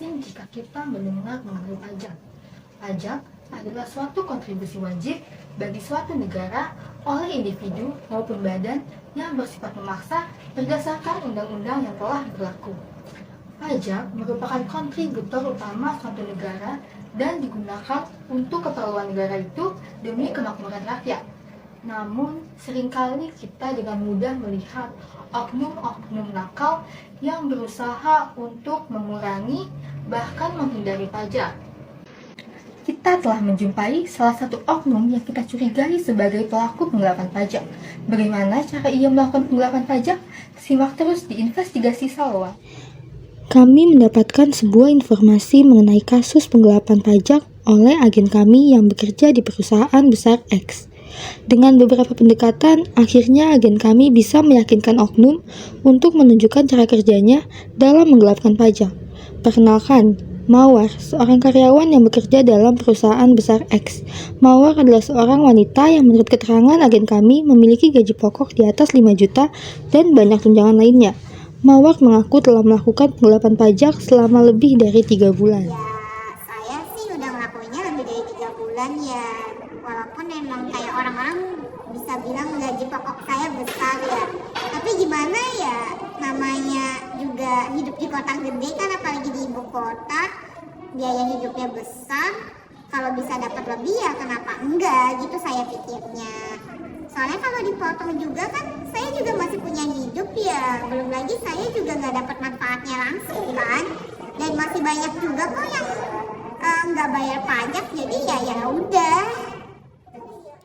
asing jika kita mendengar mengenai pajak. Pajak adalah suatu kontribusi wajib bagi suatu negara oleh individu maupun badan yang bersifat memaksa berdasarkan undang-undang yang telah berlaku. Pajak merupakan kontributor utama suatu negara dan digunakan untuk keperluan negara itu demi kemakmuran rakyat. Namun, seringkali kita dengan mudah melihat oknum-oknum nakal yang berusaha untuk mengurangi bahkan menghindari pajak. Kita telah menjumpai salah satu oknum yang kita curigai sebagai pelaku penggelapan pajak. Bagaimana cara ia melakukan penggelapan pajak? Simak terus di Investigasi Salwa. Kami mendapatkan sebuah informasi mengenai kasus penggelapan pajak oleh agen kami yang bekerja di perusahaan besar X. Dengan beberapa pendekatan, akhirnya agen kami bisa meyakinkan oknum untuk menunjukkan cara kerjanya dalam menggelapkan pajak. Perkenalkan, Mawar, seorang karyawan yang bekerja dalam perusahaan besar X. Mawar adalah seorang wanita yang menurut keterangan agen kami memiliki gaji pokok di atas 5 juta dan banyak tunjangan lainnya. Mawar mengaku telah melakukan penggelapan pajak selama lebih dari 3 bulan. Ya, saya sih udah ngelakuinnya lebih dari 3 bulan ya. Walaupun emang kayak orang-orang bisa bilang gaji pokok saya besar ya. Tapi gimana ya, namanya juga hidup di kota gede kan, apalagi di ibu kota, biaya hidupnya besar. Kalau bisa dapat lebih ya kenapa enggak, gitu saya pikirnya. Soalnya kalau dipotong juga kan saya juga masih punya hidup ya. Belum lagi saya juga nggak dapat manfaatnya langsung kan. Dan masih banyak juga kok yang nggak bayar pajak, jadi ya udah.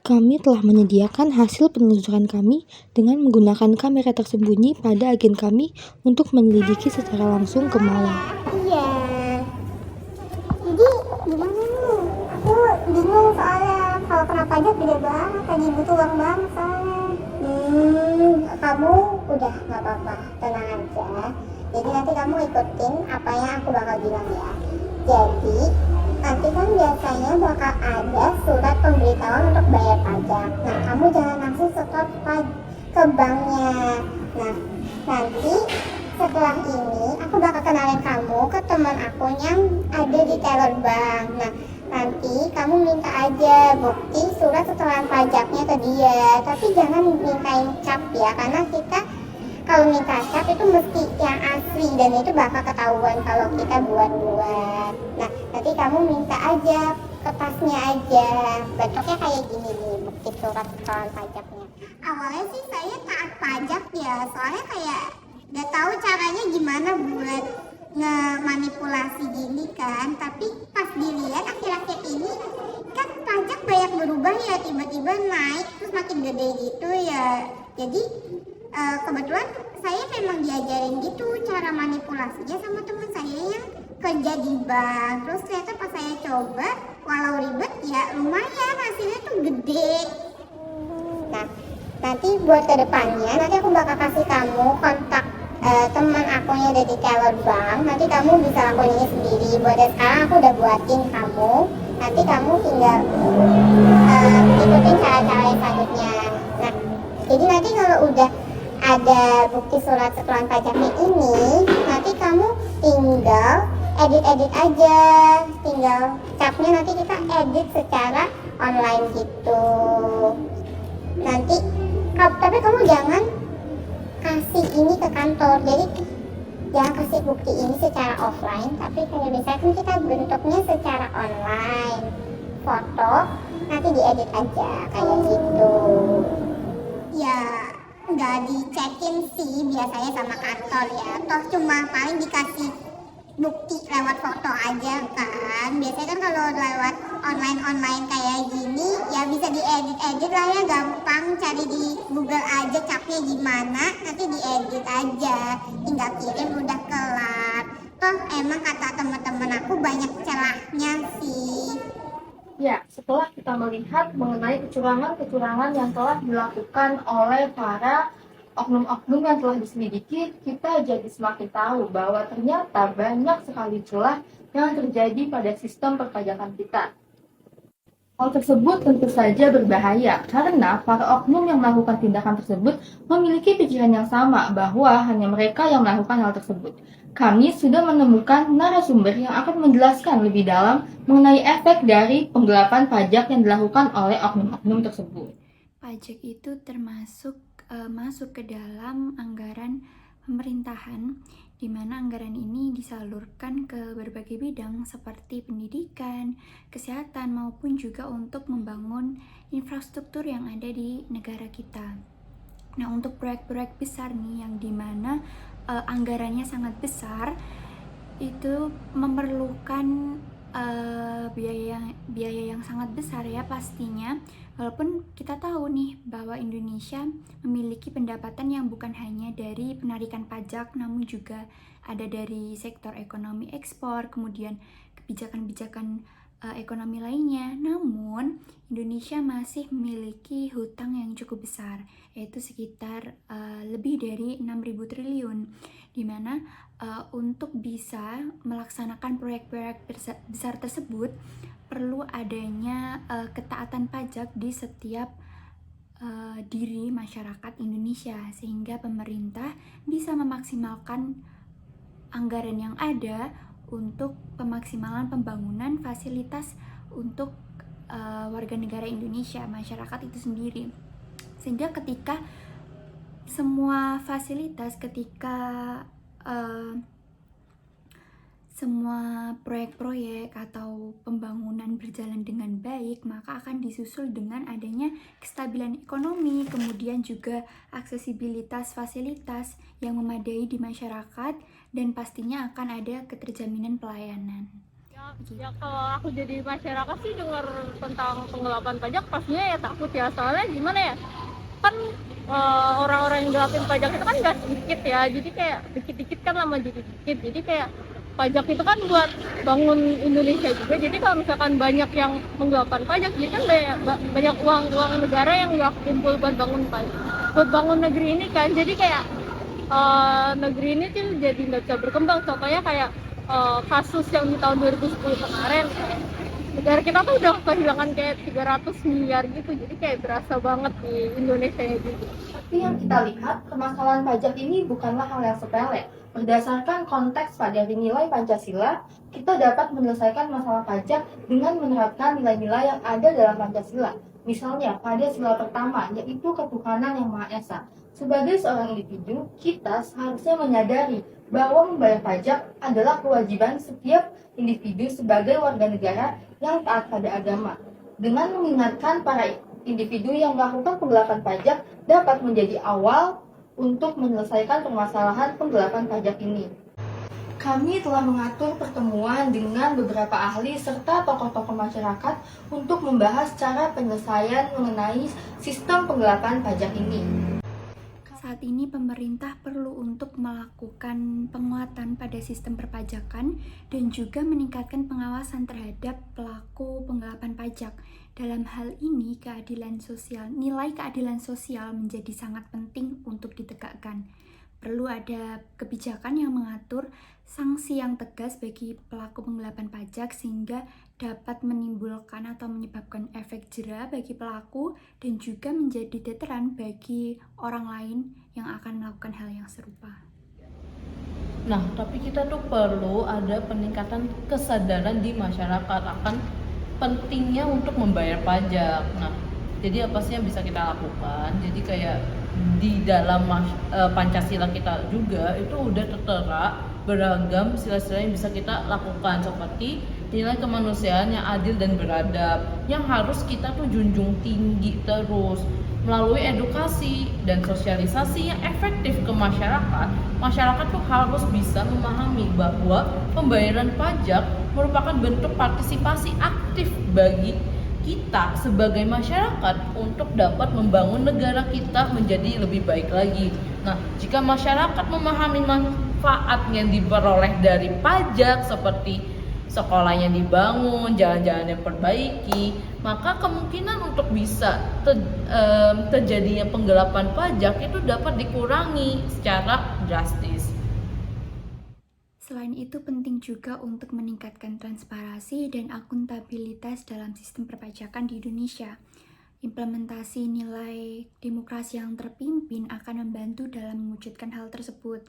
Kami telah menyediakan hasil penelusuran kami dengan menggunakan kamera tersembunyi pada agen kami untuk menyelidiki secara langsung ke Mawar. Iya. Jadi gimana nih? Aku bingung soalnya kalau kena pajak gede banget, lagi butuh uang banget soalnya. Kamu udah nggak apa-apa, tenang aja. Jadi nanti kamu ikutin apa yang aku bakal bilang ya. Jadi nanti kan biasanya bakal ada surat pemberitahuan untuk bayar pajak. Nah, kamu jangan langsung setor ke banknya. Nah, nanti setelah ini aku bakal kenalin kamu ke teman aku yang ada di teller bank. Nah, nanti kamu minta aja bukti surat setoran pajaknya ke dia. Tapi jangan mintain cap ya, karena kita kalau minta cap itu mesti yang asli dan itu bakal ketahuan kalau kita buat-buat. Nah, nanti kamu minta aja kertasnya aja, bentuknya kayak gini nih, bukti surat setoran pajaknya. Awalnya sih saya taat pajak ya, soalnya kayak gak tahu caranya gimana buat ngemanipulasi gini kan. Tapi pas dilihat akhir-akhir ini kan pajak banyak berubah ya, tiba-tiba naik terus makin gede gitu ya. Jadi kebetulan saya memang diajarin gitu cara manipulasinya sama teman saya yang kerja di bank. Terus ternyata pas saya coba, walau ribet ya lumayan hasilnya tuh gede. Nah, nanti buat kedepannya nanti aku bakal kasih kamu kontak teman aku yang ada di teller bank. Nanti kamu bisa lakuin ini sendiri. Buat sekarang aku udah buatin kamu. Nanti kamu tinggal ikutin cara-cara yang selanjutnya. Nah, jadi nanti kalau udah ada bukti surat setoran pajaknya ini, nanti kamu tinggal edit aja, tinggal capnya nanti kita edit secara online gitu. Nanti tapi kamu jangan kasih ini ke kantor, jadi jangan kasih bukti ini secara offline, tapi kayak biasanya kan kita bentuknya secara online, foto nanti diedit aja kayak gitu ya. Nggak dicekin sih biasanya sama kantor ya, toh cuma paling dikasih bukti lewat foto aja kan. Biasanya kan kalau lewat online kayak gini ya bisa diedit lah ya, gampang, cari di Google aja capnya gimana, nanti diedit aja, tinggal kirim udah kelar. Toh emang kata teman-teman aku banyak celahnya sih. Ya, setelah kita melihat mengenai kecurangan-kecurangan yang telah dilakukan oleh para oknum-oknum yang telah diselidiki, kita jadi semakin tahu bahwa ternyata banyak sekali celah yang terjadi pada sistem perpajakan kita. Hal tersebut tentu saja berbahaya karena para oknum yang melakukan tindakan tersebut memiliki pikiran yang sama bahwa hanya mereka yang melakukan hal tersebut. Kami sudah menemukan narasumber yang akan menjelaskan lebih dalam mengenai efek dari penggelapan pajak yang dilakukan oleh oknum-oknum tersebut. Pajak itu termasuk masuk ke dalam anggaran pemerintahan, di mana anggaran ini disalurkan ke berbagai bidang seperti pendidikan, kesehatan, maupun juga untuk membangun infrastruktur yang ada di negara kita. Nah, untuk proyek-proyek besar nih yang dimana anggarannya sangat besar, itu memerlukan biaya yang sangat besar ya pastinya. Walaupun kita tahu nih bahwa Indonesia memiliki pendapatan yang bukan hanya dari penarikan pajak, namun juga ada dari sektor ekonomi ekspor, kemudian kebijakan-kebijakan ekonomi lainnya. Namun Indonesia masih memiliki hutang yang cukup besar, yaitu sekitar lebih dari 6.000 triliun, di mana untuk bisa melaksanakan proyek-proyek besar tersebut perlu adanya ketaatan pajak di setiap diri masyarakat Indonesia, sehingga pemerintah bisa memaksimalkan anggaran yang ada untuk pemaksimalan pembangunan fasilitas untuk warga negara Indonesia, masyarakat itu sendiri. Sehingga ketika semua fasilitas, semua proyek-proyek atau pembangunan berjalan dengan baik, maka akan disusul dengan adanya kestabilan ekonomi, kemudian juga aksesibilitas fasilitas yang memadai di masyarakat, dan pastinya akan ada keterjaminan pelayanan. Ya kalau aku jadi masyarakat sih dengar tentang penggelapan pajak pastinya ya takut ya, soalnya gimana ya, kan orang-orang yang gelapin pajak itu kan gak sedikit ya, jadi kayak dikit-dikit kan lama jadi dikit, jadi kayak pajak itu kan buat bangun Indonesia juga, jadi kalau misalkan banyak yang menggelapkan pajak, jadi kan banyak uang negara yang gak kumpul buat bangun negeri ini kan, jadi kayak negeri ini tuh jadi nggak bisa berkembang. Contohnya kayak kasus yang di tahun 2010 kemarin, negara kita tuh udah kehilangan kayak 300 miliar gitu, jadi kayak berasa banget di Indonesia gitu. Tapi yang kita lihat, permasalahan pajak ini bukanlah hal yang sepele. Berdasarkan konteks pada nilai Pancasila, kita dapat menyelesaikan masalah pajak dengan menerapkan nilai-nilai yang ada dalam Pancasila. Misalnya, pada sila pertama, yaitu ketuhanan yang Maha Esa. Sebagai seorang individu, kita seharusnya menyadari bahwa membayar pajak adalah kewajiban setiap individu sebagai warga negara yang taat pada agama. Dengan mengingatkan para individu yang melakukan penggelapan pajak dapat menjadi awal untuk menyelesaikan permasalahan penggelapan pajak ini. Kami telah mengatur pertemuan dengan beberapa ahli serta tokoh-tokoh masyarakat untuk membahas cara penyelesaian mengenai sistem penggelapan pajak ini. Saat ini pemerintah perlu untuk melakukan penguatan pada sistem perpajakan dan juga meningkatkan pengawasan terhadap pelaku penggelapan pajak. Dalam hal ini, nilai keadilan sosial menjadi sangat penting untuk ditegakkan. Perlu ada kebijakan yang mengatur sanksi yang tegas bagi pelaku penggelapan pajak sehingga dapat menimbulkan atau menyebabkan efek jera bagi pelaku dan juga menjadi deteran bagi orang lain yang akan melakukan hal yang serupa. Nah, tapi kita tuh perlu ada peningkatan kesadaran di masyarakat akan pentingnya untuk membayar pajak. Nah, jadi apa sih yang bisa kita lakukan? Jadi kayak di dalam Pancasila kita juga itu udah tertera beragam sila-sila yang bisa kita lakukan, seperti nilai kemanusiaan yang adil dan beradab yang harus kita tuh junjung tinggi terus melalui edukasi dan sosialisasi yang efektif ke masyarakat. Masyarakat tuh harus bisa memahami bahwa pembayaran pajak merupakan bentuk partisipasi aktif bagi kita sebagai masyarakat untuk dapat membangun negara kita menjadi lebih baik lagi. Nah, jika masyarakat memahami manfaat yang diperoleh dari pajak seperti sekolah yang dibangun, jalan-jalan yang perbaiki, maka kemungkinan untuk bisa terjadinya penggelapan pajak itu dapat dikurangi secara drastis. Selain itu, penting juga untuk meningkatkan transparansi dan akuntabilitas dalam sistem perpajakan di Indonesia. Implementasi nilai demokrasi yang terpimpin akan membantu dalam mewujudkan hal tersebut.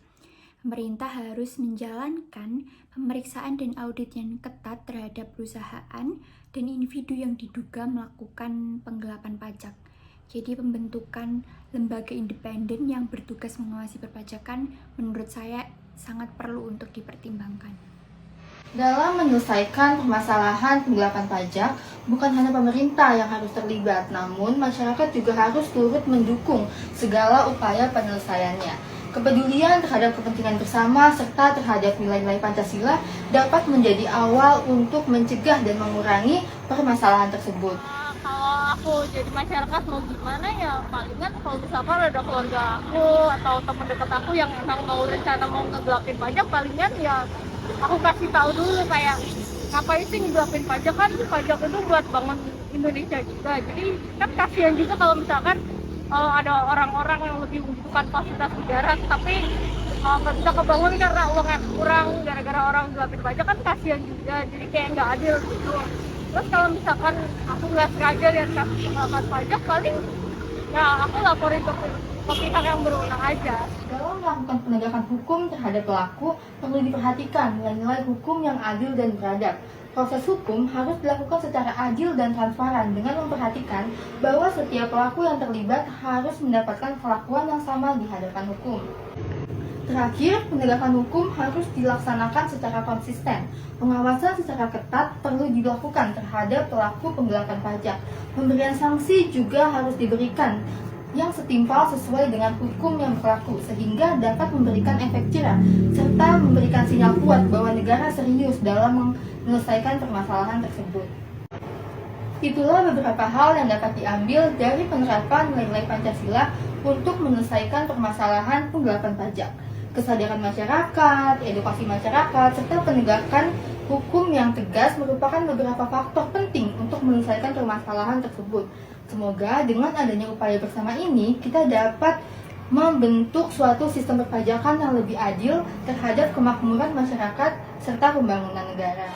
Pemerintah harus menjalankan pemeriksaan dan audit yang ketat terhadap perusahaan dan individu yang diduga melakukan penggelapan pajak. Jadi pembentukan lembaga independen yang bertugas mengawasi perpajakan menurut saya sangat perlu untuk dipertimbangkan. Dalam menyelesaikan permasalahan penggelapan pajak, bukan hanya pemerintah yang harus terlibat, namun masyarakat juga harus turut mendukung segala upaya penyelesaiannya. Kepedulian terhadap kepentingan bersama serta terhadap nilai-nilai Pancasila dapat menjadi awal untuk mencegah dan mengurangi permasalahan tersebut. Kalau aku jadi masyarakat mau gimana ya, palingan kalau misalkan ada keluarga aku atau teman dekat aku yang emang mau rencana mau ngegelapin pajak, palingan ya aku kasih tahu dulu kayak ngapain sih ngegelapin pajak, kan pajak itu buat bangun Indonesia juga. Jadi kan kasihan juga kalau misalkan ada orang-orang yang lebih membutuhkan fasilitas negara tapi nggak bisa kebangun karena uangnya kurang gara-gara orang ngegelapin pajak, kan kasihan juga, jadi kayak nggak adil gitu. Terus kalau misalkan aku nggak sengaja lihat kasus penggelapan pajak, paling ya aku laporin ke pihak yang berwenang aja. Dalam melakukan penegakan hukum terhadap pelaku, perlu diperhatikan nilai-nilai hukum yang adil dan beradab. Proses hukum harus dilakukan secara adil dan transparan dengan memperhatikan bahwa setiap pelaku yang terlibat harus mendapatkan perlakuan yang sama di hadapan hukum. Terakhir, penegakan hukum harus dilaksanakan secara konsisten. Pengawasan secara ketat perlu dilakukan terhadap pelaku penggelapan pajak. Pemberian sanksi juga harus diberikan yang setimpal sesuai dengan hukum yang berlaku sehingga dapat memberikan efek jerah serta memberikan sinyal kuat bahwa negara serius dalam menyelesaikan permasalahan tersebut. Itulah beberapa hal yang dapat diambil dari penerapan nilai-nilai Pancasila untuk menyelesaikan permasalahan penggelapan pajak. Kesadaran masyarakat, edukasi masyarakat, serta penegakan hukum yang tegas merupakan beberapa faktor penting untuk menyelesaikan permasalahan tersebut. Semoga dengan adanya upaya bersama ini, kita dapat membentuk suatu sistem perpajakan yang lebih adil terhadap kemakmuran masyarakat serta pembangunan negara.